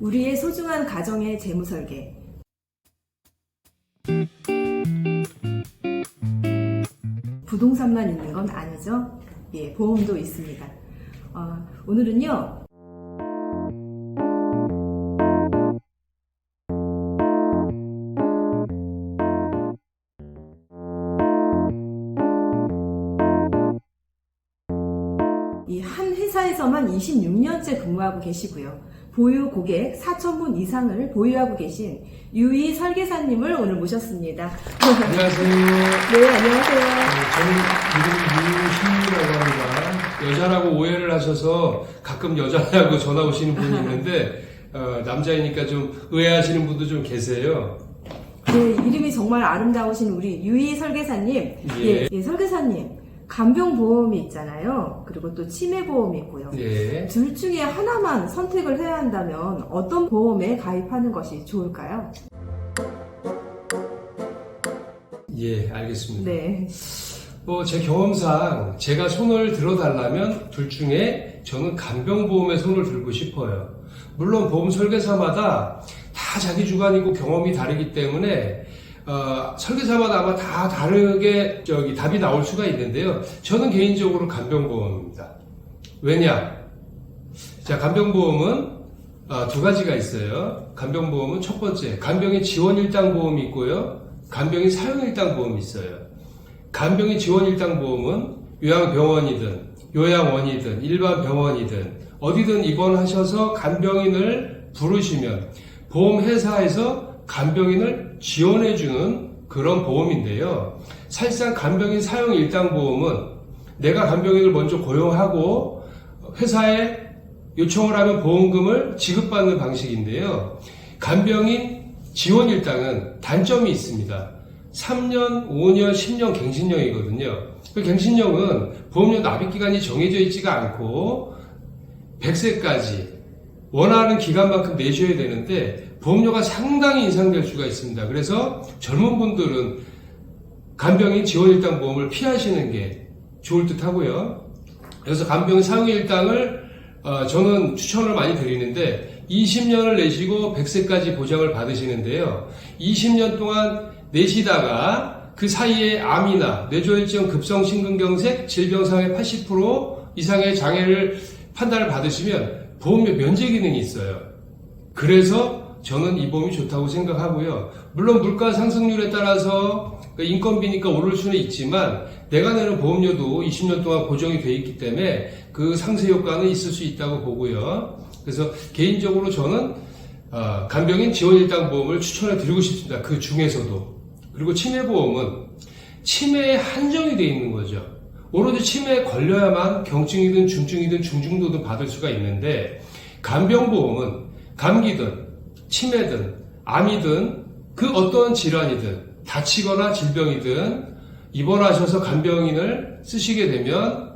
우리의 소중한 가정의 재무설계. 부동산만 있는 건 아니죠. 예, 보험도 있습니다. 오늘은요, 이 한 회사에서만 26년째 근무하고 계시고요. 보유 고객 4,000분 이상을 보유하고 계신 유희 설계사님을 오늘 모셨습니다. 안녕하세요. 네, 안녕하세요. 저는 이름이 유희라고 합니다. 여자라고 오해를 하셔서 가끔 여자라고 전화 오시는 분이 있는데 남자이니까 좀 의아하시는 분도 좀 계세요. 네, 이름이 정말 아름다우신 우리 유희 설계사님. 예. 예, 설계사님. 간병보험이 있잖아요. 그리고 또 치매보험이 있고요. 예. 둘 중에 하나만 선택을 해야 한다면 어떤 보험에 가입하는 것이 좋을까요? 예, 알겠습니다. 네. 제 경험상 제가 손을 들어달라면 둘 중에 저는 간병보험에 손을 들고 싶어요. 물론 보험 설계사마다 다 자기 주관이고 경험이 다르기 때문에 설계사마다 아마 다 다르게 답이 나올 수가 있는데요. 저는 개인적으로 간병보험입니다. 왜냐? 자, 간병보험은 두 가지가 있어요. 간병보험은 첫 번째, 간병인 지원일당 보험이 있고요. 간병인 사용일당 보험이 있어요. 간병인 지원일당 보험은 요양병원이든 요양원이든 일반 병원이든 어디든 입원하셔서 간병인을 부르시면 보험회사에서 간병인을 지원해주는 그런 보험인데요. 사실상 간병인 사용 일당 보험은 내가 간병인을 먼저 고용하고 회사에 요청을 하면 보험금을 지급받는 방식인데요. 간병인 지원 일당은 단점이 있습니다. 3년, 5년, 10년 갱신형이거든요. 그 갱신형은 보험료 납입기간이 정해져 있지가 않고 100세까지 원하는 기간만큼 내셔야 되는데 보험료가 상당히 인상될 수가 있습니다. 그래서 젊은 분들은 간병인 지원일당 보험을 피하시는 게 좋을 듯 하고요. 그래서 간병인 사용일당을 저는 추천을 많이 드리는데 20년을 내시고 100세까지 보장을 받으시는데요. 20년 동안 내시다가 그 사이에 암이나 뇌졸중 급성심근경색 질병상의 80% 이상의 장애를 판단을 받으시면 보험료 면제 기능이 있어요. 그래서 저는 이 보험이 좋다고 생각하고요. 물론 물가 상승률에 따라서 인건비니까 오를 수는 있지만 내가 내는 보험료도 20년 동안 고정이 돼 있기 때문에 그 상세 효과는 있을 수 있다고 보고요. 그래서 개인적으로 저는 간병인 지원일당 보험을 추천해 드리고 싶습니다. 그 중에서도. 그리고 치매보험은 치매에 한정이 돼 있는 거죠. 오로지 치매에 걸려야만 경증이든 중증이든 중증도든 받을 수가 있는데 간병보험은 감기든 치매든 암이든 그 어떤 질환이든 다치거나 질병이든 입원하셔서 간병인을 쓰시게 되면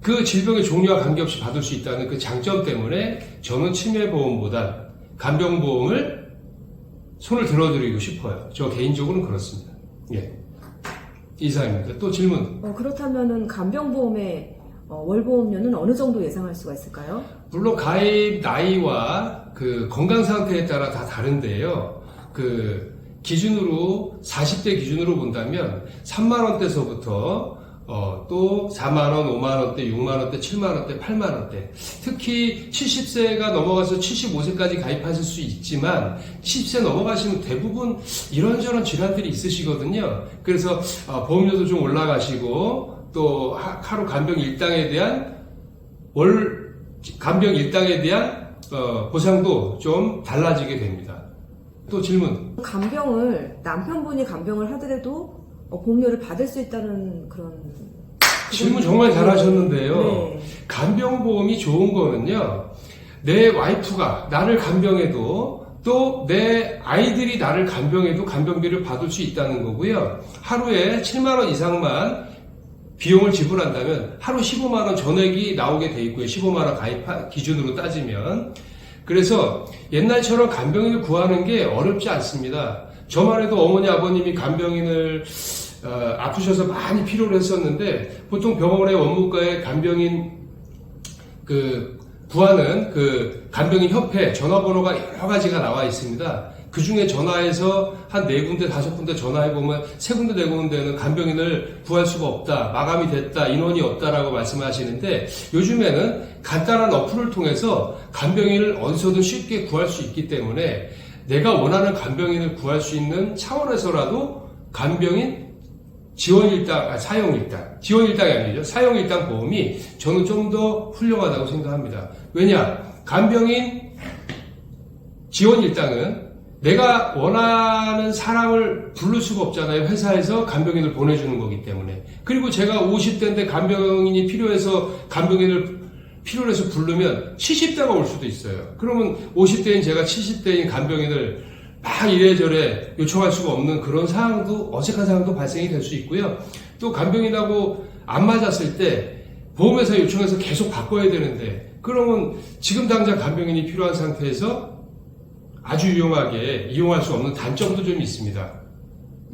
그 질병의 종류와 관계없이 받을 수 있다는 그 장점 때문에 저는 치매보험보다 간병보험을 손을 들어드리고 싶어요. 저 개인적으로는 그렇습니다. 예. 이상입니다. 또 질문. 그렇다면은 간병보험의 월보험료는 어느 정도 예상할 수가 있을까요? 물론 가입 나이와 그 건강 상태에 따라 다 다른데요. 그 기준으로 40대 기준으로 본다면 3만 원대서부터 또 4만 원, 5만 원대, 6만 원대, 7만 원대, 8만 원대. 특히 70세가 넘어가서 75세까지 가입하실 수 있지만 70세 넘어가시면 대부분 이런저런 질환들이 있으시거든요. 그래서 보험료도 좀 올라가시고 또 하루 간병 일당에 대한 간병 일당에 대한 보상도 좀 달라지게 됩니다. 또 질문. 간병을 남편분이 간병을 하더라도 보험료를 받을 수 있다는 그런 질문 정말 잘하셨는데요. 네. 간병보험이 좋은 거는요. 내 와이프가 나를 간병해도 또 내 아이들이 나를 간병해도 간병비를 받을 수 있다는 거고요. 하루에 7만 원 이상만 비용을 지불한다면 하루 15만 원 전액이 나오게 돼 있고요. 15만 원 가입 기준으로 따지면. 그래서 옛날처럼 간병인을 구하는 게 어렵지 않습니다. 저만 해도 어머니 아버님이 간병인을 아프셔서 많이 필요로 했었는데 보통 병원의 원무과에 간병인 구하는 그 간병인 협회 전화번호가 여러 가지가 나와 있습니다. 그 중에 전화해서 한 4군데, 5군데 전화해보면 3군데, 4군데는 간병인을 구할 수가 없다, 마감이 됐다, 인원이 없다라고 말씀하시는데 요즘에는 간단한 어플을 통해서 간병인을 어디서든 쉽게 구할 수 있기 때문에 내가 원하는 간병인을 구할 수 있는 차원에서라도 간병인 지원일당, 사용일당, 지원일당이 아니죠. 사용일당 보험이 저는 좀 더 훌륭하다고 생각합니다. 왜냐? 간병인 지원일당은 내가 원하는 사람을 부를 수가 없잖아요. 회사에서 간병인을 보내주는 거기 때문에. 그리고 제가 50대인데 간병인이 필요해서 간병인을 필요로 해서 부르면 70대가 올 수도 있어요. 그러면 50대인 제가 70대인 간병인을 막 이래저래 요청할 수가 없는 그런 상황도, 어색한 상황도 발생이 될 수 있고요. 또 간병인하고 안 맞았을 때 보험회사 요청해서 계속 바꿔야 되는데, 그러면 지금 당장 간병인이 필요한 상태에서 아주 유용하게 이용할 수 없는 단점도 좀 있습니다.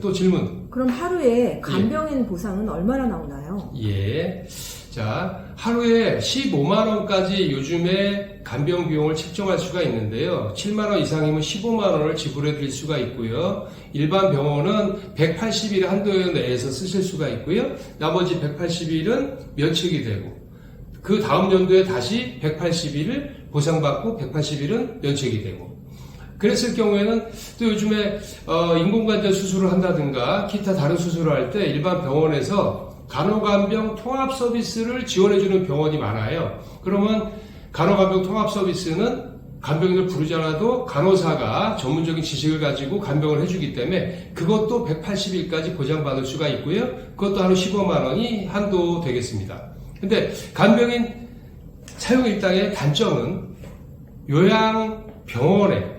또 질문. 그럼 하루에 간병인 보상은 얼마나 나오나요? 예. 자, 하루에 15만원까지 요즘에 간병 비용을 책정할 수가 있는데요. 7만원 이상이면 15만원을 지불해 드릴 수가 있고요. 일반 병원은 180일 한도 내에서 쓰실 수가 있고요. 나머지 180일은 면책이 되고, 그 다음 연도에 다시 180일을 보상받고 180일은 면책이 되고, 그랬을 경우에는 또 요즘에 인공관절 수술을 한다든가 기타 다른 수술을 할 때 일반 병원에서 간호간병 통합 서비스를 지원해주는 병원이 많아요. 그러면 간호간병 통합 서비스는 간병인을 부르지 않아도 간호사가 전문적인 지식을 가지고 간병을 해주기 때문에 그것도 180일까지 보장받을 수가 있고요. 그것도 하루 15만 원이 한도 되겠습니다. 근데 간병인 사용일당의 단점은 요양병원에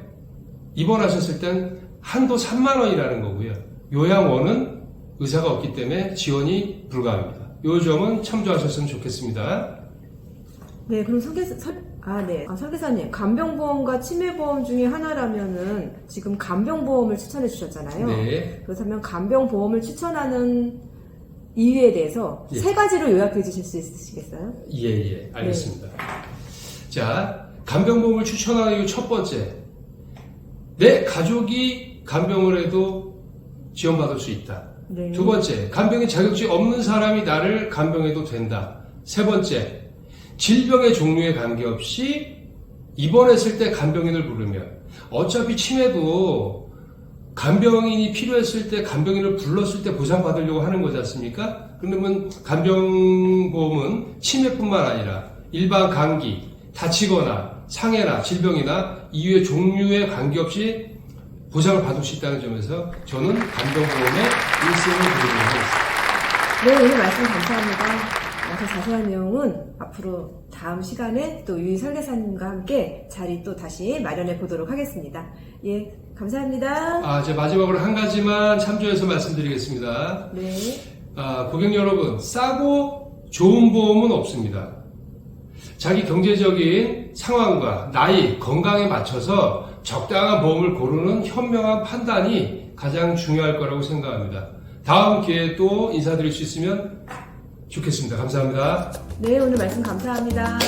입원하셨을 땐 한도 3만 원이라는 거고요. 요양원은 의사가 없기 때문에 지원이 불가합니다. 이 점은 참조하셨으면 좋겠습니다. 네, 그럼 설계사님, 간병보험과 치매보험 중에 하나라면은 지금 간병보험을 추천해 주셨잖아요. 네. 그렇다면 간병보험을 추천하는 이유에 대해서 예. 3가지로 요약해 주실 수 있으시겠어요? 예, 알겠습니다. 자, 간병보험을 추천하는 이유 첫 번째. 내 가족이 간병을 해도 지원받을 수 있다. 네. 두 번째, 간병인 자격증이 없는 사람이 나를 간병해도 된다. 세 번째, 질병의 종류에 관계없이 입원했을 때 간병인을 부르면 어차피 치매도 간병인이 필요했을 때 간병인을 불렀을 때 보상받으려고 하는 거지 않습니까? 그러면 간병보험은 치매뿐만 아니라 일반 감기, 다치거나 상해나 질병이나 이유의 종류에 관계없이 보상을 받을 수 있다는 점에서 저는 간병보험에 1승을 드리도록 하겠습니다. 네, 오늘 말씀 감사합니다. 더 자세한 내용은 앞으로 다음 시간에 또 유희 설계사님과 함께 자리 또 다시 마련해 보도록 하겠습니다. 예, 감사합니다. 이제 마지막으로 한 가지만 참조해서 말씀드리겠습니다. 네. 고객 여러분, 싸고 좋은 보험은 없습니다. 자기 경제적인 상황과 나이, 건강에 맞춰서 적당한 보험을 고르는 현명한 판단이 가장 중요할 거라고 생각합니다. 다음 기회에 또 인사드릴 수 있으면 좋겠습니다. 감사합니다. 네, 오늘 말씀 감사합니다.